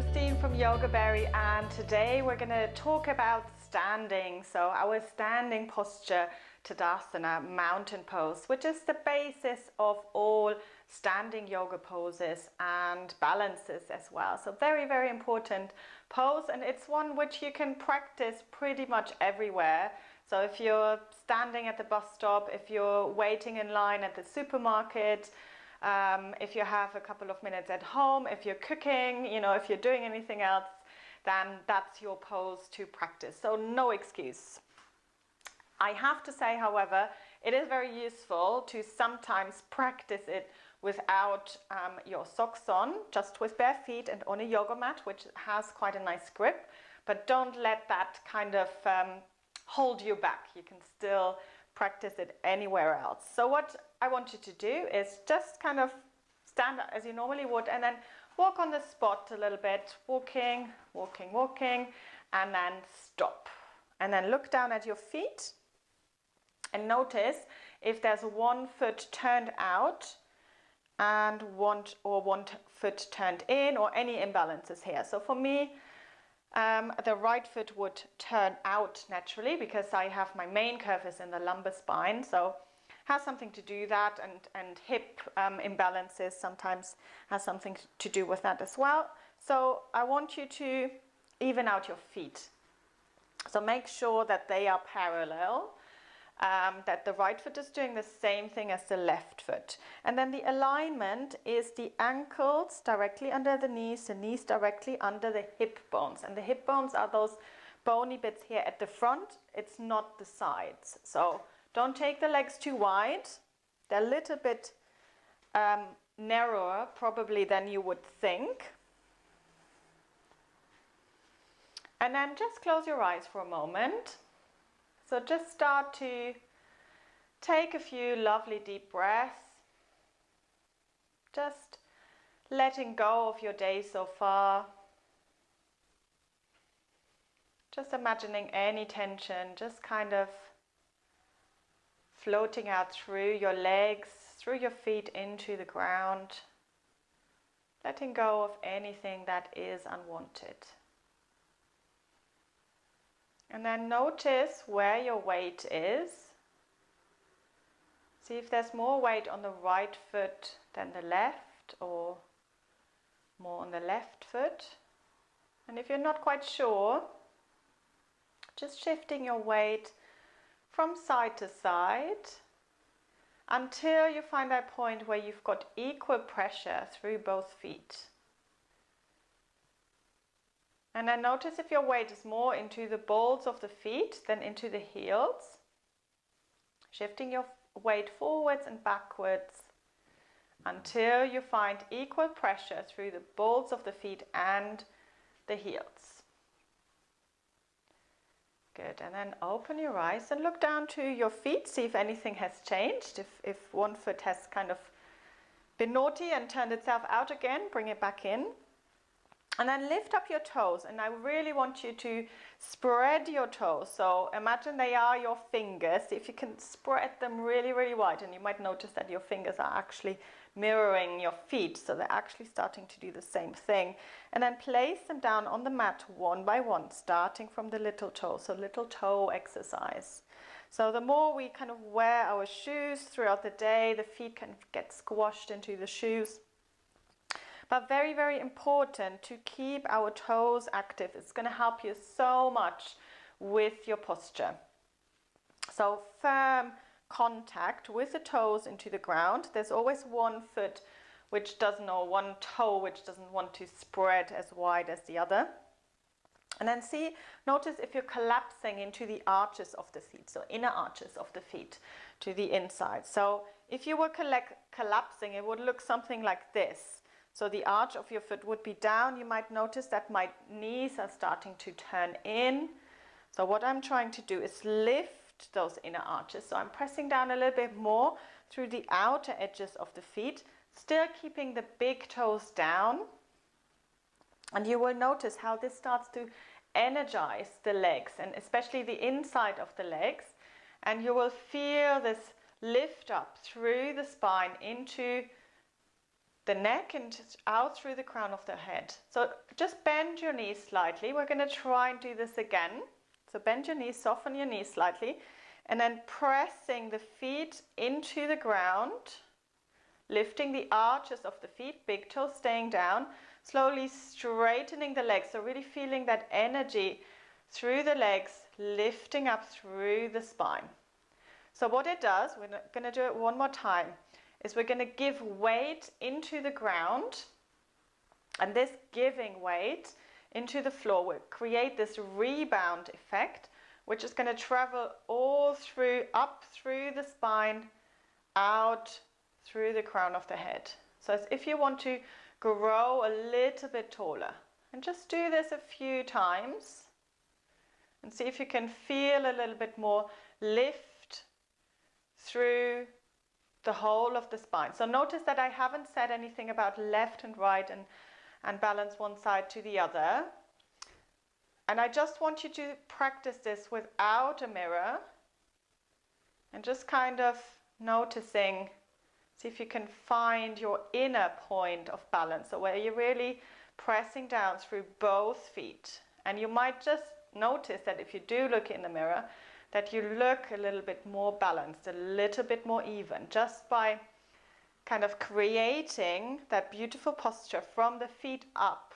Christine from Yoga Berry, and today we're going to talk about standing. So our standing posture, Tadasana, mountain pose, which is the basis of all standing yoga poses and balances as well. So very, very important pose, and it's one which you can practice pretty much everywhere. So if you're standing at the bus stop, if you're waiting in line at the supermarket, if you have a couple of minutes at home, if you're cooking, if you're doing anything else, then that's your pose to practice. So no excuse. I have to say, however, it is very useful to sometimes practice it without your socks on, just with bare feet and on a yoga mat, which has quite a nice grip, but don't let that kind of hold you back. You can still practice it anywhere else. So what I want you to do is just kind of stand as you normally would and then walk on the spot a little bit, walking, and then stop. And then look down at your feet and notice if there's one foot turned out and one foot turned in, or any imbalances here. So for me, the right foot would turn out naturally because I have my main curve is in the lumbar spine, so has something to do that, and hip imbalances sometimes has something to do with that as well. So I want you to even out your feet. So make sure that they are parallel, that the right foot is doing the same thing as the left foot. And then the alignment is the ankles directly under the knees directly under the hip bones. And the hip bones are those bony bits here at the front. It's not the sides. So don't take the legs too wide. They're a little bit narrower probably than you would think. And then just close your eyes for a moment. So just start to take a few lovely deep breaths, just letting go of your day so far, just imagining any tension, just kind of floating out through your legs, through your feet into the ground, letting go of anything that is unwanted. And then notice where your weight is. See if there's more weight on the right foot than the left, or more on the left foot. And if you're not quite sure, just shifting your weight from side to side until you find that point where you've got equal pressure through both feet. And then notice if your weight is more into the balls of the feet than into the heels. Shifting your weight forwards and backwards until you find equal pressure through the balls of the feet and the heels. Good, and then open your eyes and look down to your feet, see if anything has changed. If one foot has kind of been naughty and turned itself out again, bring it back in. And then lift up your toes, and I really want you to spread your toes. So imagine they are your fingers. If you can spread them really, really wide, and you might notice that your fingers are actually mirroring your feet, so they're actually starting to do the same thing. And then place them down on the mat one by one, starting from the little toe, so little toe exercise. So the more we kind of wear our shoes throughout the day, the feet can get squashed into the shoes. But very, very important to keep our toes active. It's going to help you so much with your posture. So firm contact with the toes into the ground. There's always one foot which doesn't, or one toe which doesn't want to spread as wide as the other. And then notice if you're collapsing into the arches of the feet, so inner arches of the feet to the inside. So if you were collapsing, it would look something like this. So the arch of your foot would be down. You might notice that my knees are starting to turn in. So what I'm trying to do is lift those inner arches. So I'm pressing down a little bit more through the outer edges of the feet, still keeping the big toes down. And you will notice how this starts to energize the legs, and especially the inside of the legs. And you will feel this lift up through the spine into the neck and out through the crown of the head. So just bend your knees slightly. We're going to try and do this again. So bend your knees, soften your knees slightly, and then pressing the feet into the ground, lifting the arches of the feet, big toe staying down, slowly straightening the legs. So really feeling that energy through the legs, lifting up through the spine. So what it does, we're going to do it one more time, is we're going to give weight into the ground, and this giving weight into the floor will create this rebound effect, which is going to travel all through, up through the spine, out through the crown of the head. So as if you want to grow a little bit taller. And just do this a few times and see if you can feel a little bit more lift through the whole of the spine. So notice that I haven't said anything about left and right and balance one side to the other. And I just want you to practice this without a mirror and just kind of noticing, see if you can find your inner point of balance, so where you're really pressing down through both feet. And you might just notice that if you do look in the mirror, that you look a little bit more balanced, a little bit more even, just by kind of creating that beautiful posture from the feet up.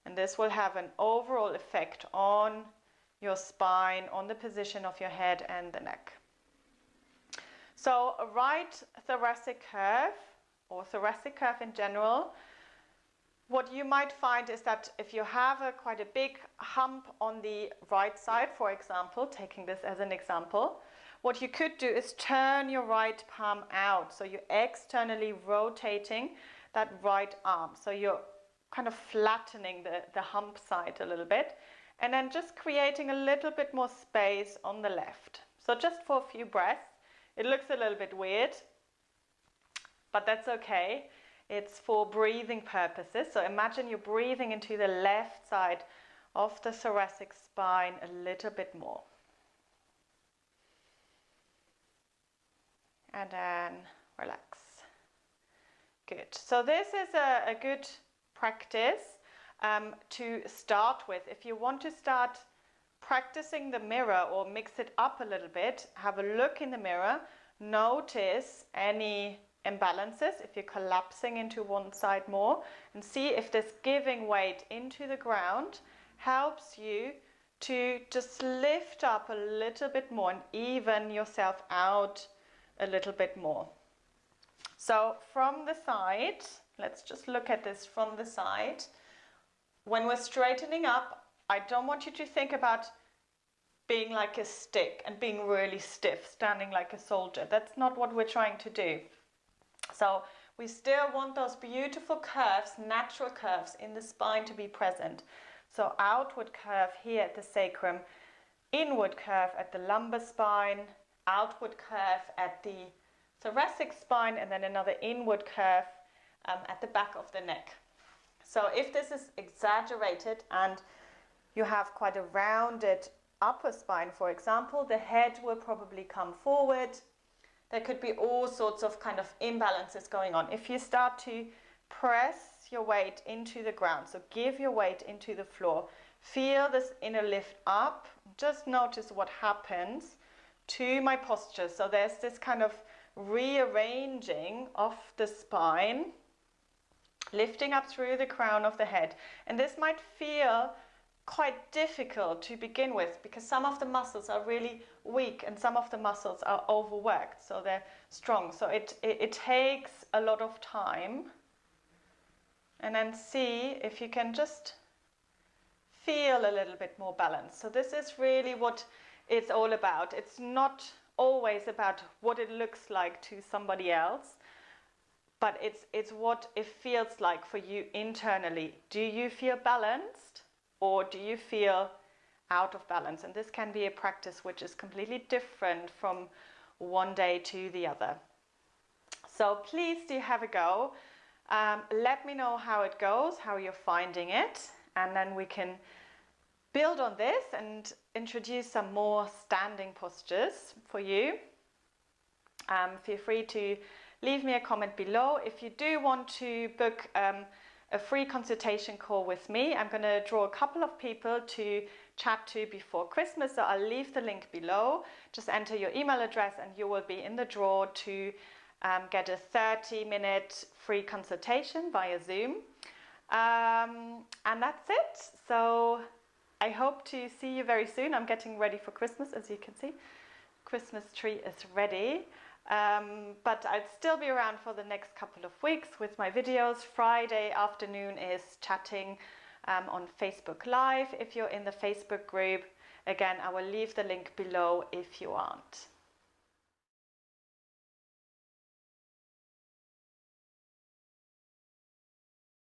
And this will have an overall effect on your spine, on the position of your head and the neck. So a right thoracic curve, or thoracic curve in general, what you might find is that if you have quite a big hump on the right side, for example, taking this as an example, what you could do is turn your right palm out. So you're externally rotating that right arm. So you're kind of flattening the hump side a little bit, and then just creating a little bit more space on the left. So just for a few breaths. It looks a little bit weird, but that's okay. It's for breathing purposes. So imagine you're breathing into the left side of the thoracic spine a little bit more. And then relax. Good. So this is a good practice to start with. If you want to start practicing the mirror or mix it up a little bit, have a look in the mirror, notice any imbalances, if you're collapsing into one side more, and see if this giving weight into the ground helps you to just lift up a little bit more and even yourself out a little bit more. So from the side, let's just look at this from the side. When we're straightening up, I don't want you to think about being like a stick and being really stiff, standing like a soldier. That's not what we're trying to do. So we still want those beautiful curves, natural curves in the spine to be present. So outward curve here at the sacrum, inward curve at the lumbar spine, outward curve at the thoracic spine, and then another inward curve at the back of the neck. So if this is exaggerated and you have quite a rounded upper spine, for example, the head will probably come forward. There could be all sorts of kind of imbalances going on. If you start to press your weight into the ground, so give your weight into the floor, feel this inner lift up, just notice what happens to my posture. So there's this kind of rearranging of the spine, lifting up through the crown of the head. And this might feel quite difficult to begin with because some of the muscles are really weak and some of the muscles are overworked, so they're strong. So it takes a lot of time. And then see if you can just feel a little bit more balance. So this is really what it's all about. It's not always about what it looks like to somebody else, but it's what it feels like for you internally. Do you feel balanced or do you feel out of balance? And this can be a practice which is completely different from one day to the other. So please do have a go. Let me know how it goes, how you're finding it, and then we can build on this and introduce some more standing postures for you. Feel free to leave me a comment below. If you do want to book a free consultation call with me, I'm going to draw a couple of people to chat to before Christmas, so I'll leave the link below. Just enter your email address and you will be in the draw to get a 30-minute free consultation via Zoom. And that's it. So I hope to see you very soon. I'm getting ready for Christmas, as you can see. Christmas tree is ready. But I'll still be around for the next couple of weeks with my videos. Friday afternoon is chatting on Facebook Live if you're in the Facebook group. Again, I will leave the link below if you want.